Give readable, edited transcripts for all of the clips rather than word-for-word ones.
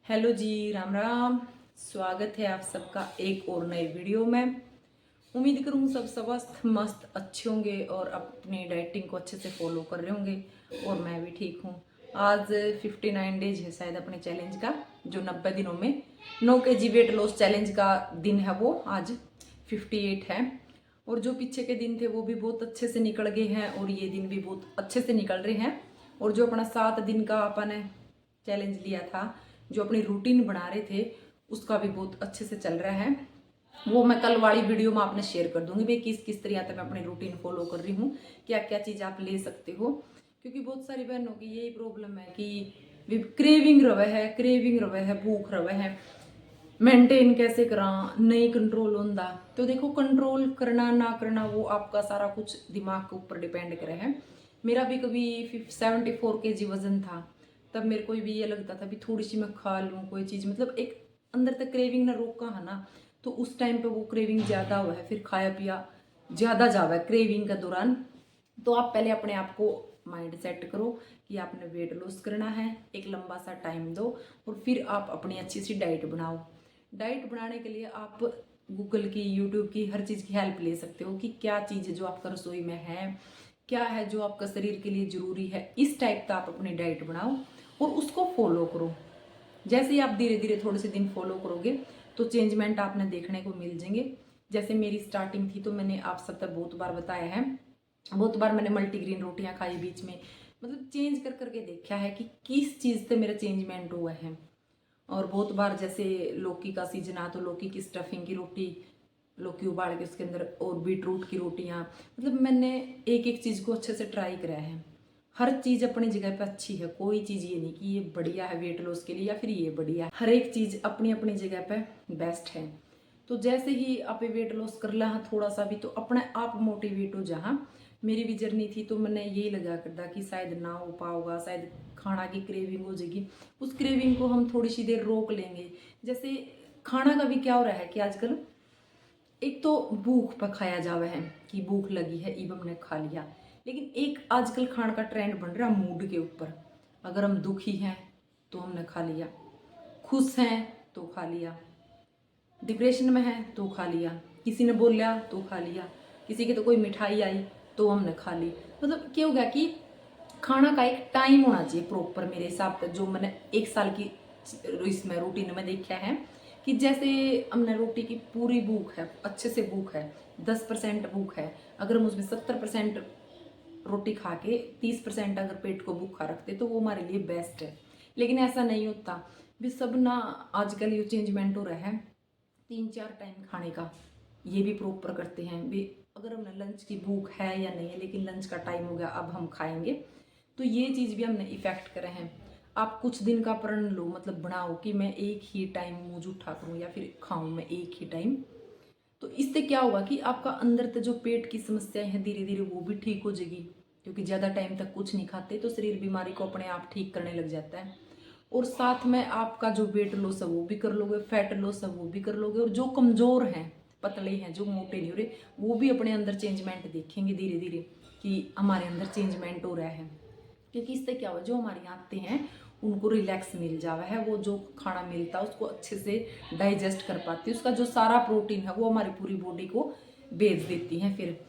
Hello जी, राम राम। स्वागत है आप सबका एक और नए वीडियो में। उम्मीद करूँ सब स्वस्थ मस्त अच्छे होंगे और अपनी डाइटिंग को अच्छे से फॉलो कर रहे होंगे और मैं भी ठीक हूँ। आज 59 डेज है शायद अपने चैलेंज का, जो 90 दिनों में 9 kg वेट लॉस चैलेंज का दिन है, वो आज 58 है। और जो पीछे के दिन थे वो भी बहुत अच्छे से निकल गए हैं और ये दिन भी बहुत अच्छे से निकल रहे हैं। और जो अपना 7 दिन का अपन चैलेंज लिया था, जो अपनी रूटीन बना रहे थे, उसका भी बहुत अच्छे से चल रहा है। वो मैं कल वाली वीडियो में आपने शेयर कर दूंगी भाई किस किस तरह से मैं अपनी रूटीन फॉलो कर रही हूँ, क्या क्या चीज़ आप ले सकते हो। क्योंकि बहुत सारी बहनों की यही प्रॉब्लम है कि क्रेविंग रवे है, भूख रवे है, मेंटेन कैसे करा, नहीं कंट्रोल होता। तो देखो, कंट्रोल करना ना करना वो आपका सारा कुछ दिमाग के ऊपर डिपेंड करे है। मेरा भी कभी 74 kg वजन था, तब मेरे को भी ये लगता था भी थोड़ी सी मैं खा लूँ कोई चीज़, मतलब एक अंदर तक क्रेविंग ना रोका है ना, तो उस टाइम पे वो क्रेविंग ज़्यादा हुआ है, फिर खाया पिया ज़्यादा जावा है क्रेविंग के दौरान। तो आप पहले अपने आप को माइंड सेट करो कि आपने वेट लॉस करना है, एक लंबा सा टाइम दो और फिर आप अपनी अच्छी सी डाइट बनाओ। डाइट बनाने के लिए आप गूगल की, यूट्यूब की, हर चीज़ की हेल्प ले सकते हो कि क्या चीज़ जो आपका रसोई में है, क्या है जो आपका शरीर के लिए ज़रूरी है। इस टाइप का आप अपनी डाइट बनाओ और उसको फॉलो करो। जैसे ही आप धीरे धीरे थोड़े से दिन फॉलो करोगे तो चेंजमेंट आपने देखने को मिल जाएंगे। जैसे मेरी स्टार्टिंग थी तो मैंने आप सब तक बहुत बार बताया है, बहुत बार मैंने मल्टीग्रेन रोटियां खाई बीच में, मतलब चेंज कर करके देखा है कि किस चीज़ से मेरा चेंजमेंट हुआ है। और बहुत बार जैसे लौकी का सीजन आ तो लौकी की स्टफिंग की रोटी, लौकी उबाल के उसके अंदर, और बीट रूट की रोटियां, मतलब मैंने एक एक चीज़ को अच्छे से ट्राई करा है। हर चीज़ अपनी जगह पे अच्छी है, कोई चीज़ ये नहीं कि ये बढ़िया है वेट लॉस के लिए या फिर ये बढ़िया है। हर एक चीज़ अपनी अपनी जगह पे बेस्ट है। तो जैसे ही आप वेट लॉस कर ला थोड़ा सा भी तो अपने आप मोटिवेट हो जहाँ। मेरी भी जर्नी थी तो मैंने यही लगा करता कि शायद ना हो पाओगा, शायद खाना की क्रेविंग हो जाएगी। उस क्रेविंग को हम थोड़ी सी देर रोक लेंगे। जैसे खाना का भी क्या हो रहा है कि आजकल एक तो भूख पर खाया जावा है कि भूख लगी है इब हमने खा लिया, लेकिन एक आजकल खाने का ट्रेंड बन रहा है मूड के ऊपर। अगर हम दुखी हैं तो हमने खा लिया, खुश हैं तो खा लिया, डिप्रेशन में है तो खा लिया, किसी ने बोला तो खा लिया, किसी के तो कोई मिठाई आई तो हमने खा ली। मतलब क्या हो गया कि खाना का एक टाइम होना चाहिए प्रॉपर, मेरे हिसाब से जो मैंने 1 साल की इसमें रूटीन में देखा है कि जैसे हमने रोटी की पूरी भूख है, अच्छे से भूख है, 10% भूख है, अगर हम उसमें 70% रोटी खा के 30% अगर पेट को भूखा रखते तो वो हमारे लिए बेस्ट है। लेकिन ऐसा नहीं होता भी सब ना। आजकल ये चेंजमेंट हो रहा है 3-4 टाइम खाने का, ये भी प्रॉपर करते हैं भी। अगर हमें लंच की भूख है या नहीं है, लेकिन लंच का टाइम हो गया अब हम खाएंगे, तो ये चीज़ भी हमने इफेक्ट करे हैं। आप कुछ दिन का प्रण लो, मतलब बनाओ कि मैं एक ही टाइम मुंह उठा करूँ या फिर खाऊं मैं एक ही टाइम। तो इससे क्या होगा कि आपका अंदर से जो पेट की समस्याएं हैं धीरे धीरे वो भी ठीक हो जाएगी। क्योंकि ज़्यादा टाइम तक कुछ नहीं खाते तो शरीर बीमारी को अपने आप ठीक करने लग जाता है। और साथ में आपका जो वेट लॉस है वो भी कर लोगे, फैट लॉस है वो भी कर लोगे, और जो कमज़ोर हैं, पतले हैं, जो मोटे नहीं हो रहे, वो भी अपने अंदर चेंजमेंट देखेंगे धीरे धीरे कि हमारे अंदर चेंजमेंट हो रहा है। क्योंकि इससे क्या हुआ, जो हमारी आते हैं उनको रिलैक्स मिल जावा है, वो जो खाना मिलता है उसको अच्छे से डाइजेस्ट कर पाती है, उसका जो सारा प्रोटीन है वो हमारी पूरी बॉडी को भेज देती हैं। फिर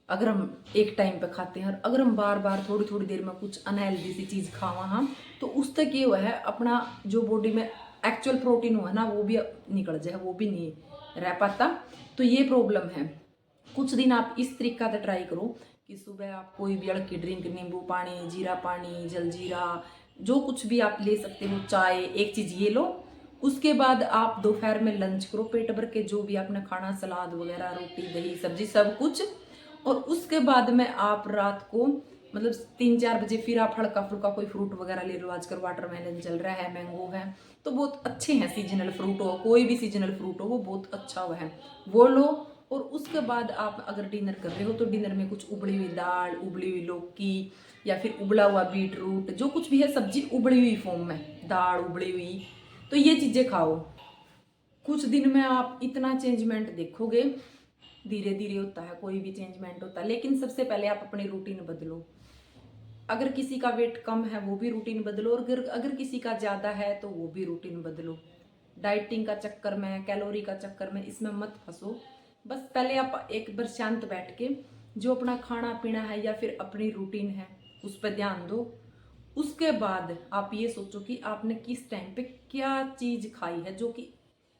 अगर हम एक टाइम पे खाते हैं और अगर हम बार बार थोड़ी थोड़ी देर में कुछ अनहेल्दी सी चीज़ खावा हम, तो उस तक ये हुआ है अपना जो बॉडी में एक्चुअल प्रोटीन हुआ ना वो भी निकल जाए, वो भी नहीं रह पाता। तो ये प्रॉब्लम है। कुछ दिन आप इस तरीका से ट्राई करो कि सुबह आप कोई भी हल्की ड्रिंक, नींबू पानी, जीरा पानी, जलजीरा, जो कुछ भी आप ले सकते हो, चाय, एक चीज़ ये लो। उसके बाद आप दोपहर में लंच करो पेट भर के, जो भी आपने खाना, सलाद वगैरह, रोटी, दही, सब्जी, सब कुछ। और उसके बाद में आप रात को मतलब 3-4 बजे फिर आप हल्का फुल्का कोई फ्रूट वगैरह ले लो। आजकल वाटरमेलन चल रहा है, मैंगो है, तो बहुत अच्छे हैं। सीजनल फ्रूट हो, कोई भी सीजनल फ्रूट हो, वो बहुत अच्छा हुआ है, वो लो। और उसके बाद आप अगर डिनर कर रहे हो तो डिनर में कुछ उबली हुई दाल, उबली हुई लौकी, या फिर उबला हुआ बीट रूट, जो कुछ भी है सब्जी उबली हुई फॉर्म में, दाल उबली हुई, तो ये चीज़ें खाओ। कुछ दिन में आप इतना चेंजमेंट देखोगे। धीरे धीरे होता है, कोई भी चेंजमेंट होता है, लेकिन सबसे पहले आप अपनी रूटीन बदलो। अगर किसी का वेट कम है वो भी रूटीन बदलो, और अगर किसी का ज़्यादा है तो वो भी रूटीन बदलो। डाइटिंग का चक्कर में, कैलोरी का चक्कर में इसमें मत फंसो। बस पहले आप एक बार शांत बैठ के जो अपना खाना पीना है या फिर अपनी रूटीन है उस पर ध्यान दो। उसके बाद आप ये सोचो कि आपने किस टाइम पे क्या चीज़ खाई है जो कि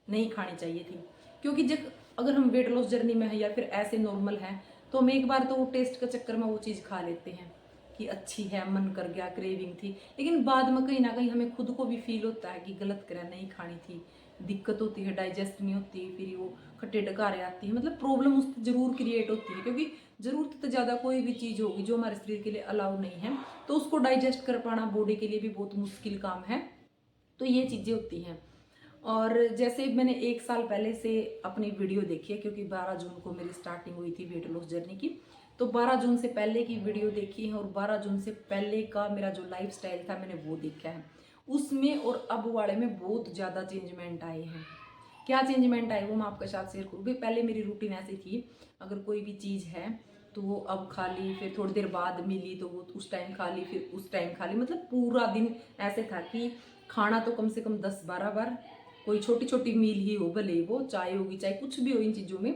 नहीं खानी चाहिए थी। क्योंकि जब अगर हम वेट लॉस जर्नी में है या फिर ऐसे नॉर्मल है तो हम एक बार तो वो टेस्ट के चक्कर में वो चीज़ खा लेते हैं कि अच्छी है, मन कर गया, क्रेविंग थी, लेकिन बाद में कहीं ना कहीं हमें खुद को भी फील होता है कि गलत करा, नहीं खानी थी, दिक्कत होती है, डाइजेस्ट नहीं होती, फिर वो खट्टे डकारे आती है, मतलब प्रॉब्लम उससे जरूर क्रिएट होती है। क्योंकि ज़रूरत तो ज़्यादा कोई भी चीज़ होगी जो हमारे शरीर के लिए अलाउ नहीं है तो उसको डाइजेस्ट कर पाना बॉडी के लिए भी बहुत मुश्किल काम है। तो ये चीज़ें होती हैं। और जैसे मैंने 1 साल पहले से अपनी वीडियो देखी है, क्योंकि 12 जून को मेरी स्टार्टिंग हुई थी वेट लॉस जर्नी की, तो 12 जून से पहले की वीडियो देखी है और 12 जून से पहले का मेरा जो लाइफ स्टाइल था मैंने वो देखा है। उसमें और अब वाले में बहुत ज़्यादा चेंजमेंट आए हैं। क्या चेंजमेंट आए वो मैं आपके साथ शेयर करूँगी। पहले मेरी रूटीन ऐसी थी, अगर कोई भी चीज़ है तो वो अब खा ली, फिर थोड़ी देर बाद मिली तो वो उस टाइम खा ली, फिर उस टाइम खा ली, मतलब पूरा दिन ऐसे था कि खाना तो कम से कम 10-12 बार, कोई छोटी छोटी मील ही हो, भले वो चाय होगी चाहे कुछ भी हो, इन चीज़ों में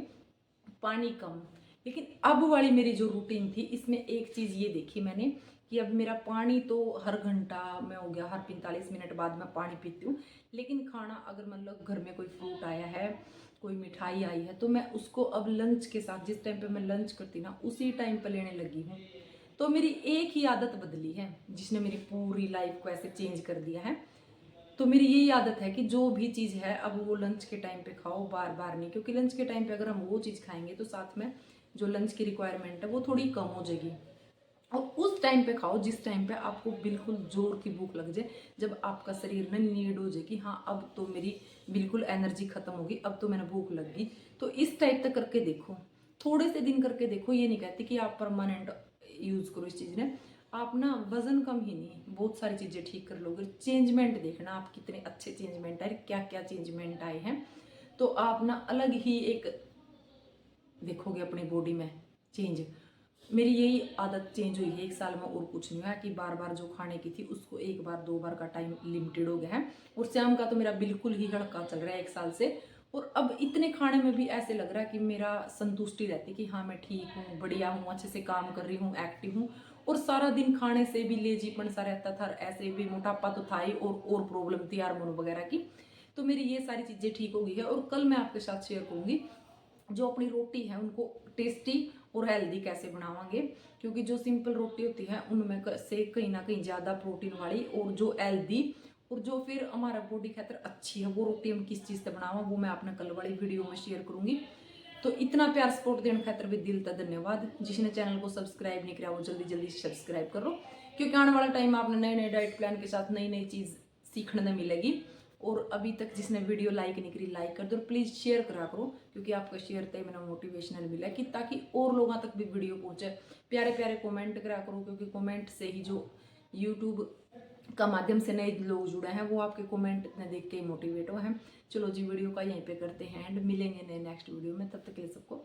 पानी कम। लेकिन अब वाली मेरी जो रूटीन थी इसमें एक चीज़ ये देखी मैंने कि अब मेरा पानी तो हर घंटा में हो गया, हर 45 मिनट बाद मैं पानी पीती हूँ। लेकिन खाना अगर मतलब घर में कोई फ्रूट आया है, कोई मिठाई आई है, तो मैं उसको अब लंच के साथ, जिस टाइम पे मैं लंच करती ना उसी टाइम पे लेने लगी हूँ। तो मेरी एक ही आदत बदली है जिसने मेरी पूरी लाइफ को ऐसे चेंज कर दिया है। तो मेरी यही आदत है कि जो भी चीज़ है अब वो लंच के टाइम पे खाओ, बार बार नहीं। क्योंकि लंच के टाइम पे अगर हम वो चीज़ खाएंगे तो साथ में जो लंच की रिक्वायरमेंट है वो थोड़ी कम हो जाएगी। और उस टाइम पे खाओ जिस टाइम पे आपको बिल्कुल जोर की भूख लग जाए, जब आपका शरीर में नीड हो जाए कि हाँ अब तो मेरी बिल्कुल एनर्जी खत्म होगी, अब तो मैंने भूख लग गई। तो इस टाइप तक करके देखो, थोड़े से दिन करके देखो। ये नहीं कहती कि आप परमानेंट यूज़ करो इस चीज़ ने। आप ना वजन कम ही नहीं, बहुत सारी चीज़ें ठीक कर लोगे। चेंजमेंट देखना आप कितने अच्छे चेंजमेंट आए, क्या क्या चेंजमेंट आए हैं, तो आप ना अलग ही एक देखोगे अपनी बॉडी में चेंज। मेरी यही आदत चेंज हुई है 1 साल में, और कुछ नहीं हुआ कि बार बार जो खाने की थी उसको 1 बार 2 बार का टाइम लिमिटेड हो गया है। और शाम का तो मेरा बिल्कुल ही हड़का चल रहा है 1 साल से। और अब इतने खाने में भी ऐसे लग रहा है कि मेरा संतुष्टि रहती कि हाँ मैं ठीक हूँ, बढ़िया हूँ, अच्छे से काम कर रही हूँ, एक्टिव हूँ। और सारा दिन खाने से भी लेजीपन सा रहता था, ऐसे भी मोटापा तो था ही, और प्रॉब्लम थी हार्मोन वगैरह की। तो मेरी ये सारी चीज़ें ठीक हो गई है। और कल मैं आपके साथ शेयर करूँगी जो अपनी रोटी है उनको टेस्टी और हेल्दी कैसे बनावांगे। क्योंकि जो सिंपल रोटी होती है उनमें से कहीं ना कहीं ज़्यादा प्रोटीन वाली और जो हेल्दी और जो फिर हमारा बॉडी खातर अच्छी है वो रोटी हम किस चीज़ से बनावा, वो मैं अपने कल वाली वीडियो में शेयर करूंगी। तो इतना प्यार सपोर्ट देने खातर भी दिल तक धन्यवाद। जिसने चैनल को सब्सक्राइब नहीं किया वो जल्दी जल्दी सब्सक्राइब करो, क्योंकि आने वाला टाइम आपने नए नए डाइट प्लान के साथ नई नई चीज़ सीखने में मिलेगी। और अभी तक जिसने वीडियो लाइक नहीं करी लाइक कर दो, प्लीज़ शेयर करा करो, क्योंकि आपका शेयर तय मैंने मोटिवेशनल मिला कि ताकि और लोगों तक भी वीडियो पहुंचे। प्यारे प्यारे कमेंट करा करो, क्योंकि कमेंट से ही जो यूट्यूब का माध्यम से नए लोग जुड़े हैं वो आपके कमेंट ने देख के मोटिवेट हो हैं। चलो जी वीडियो का यहीं पे करते हैं एंड, मिलेंगे नए नेक्स्ट वीडियो में, तब तक के लिए सबको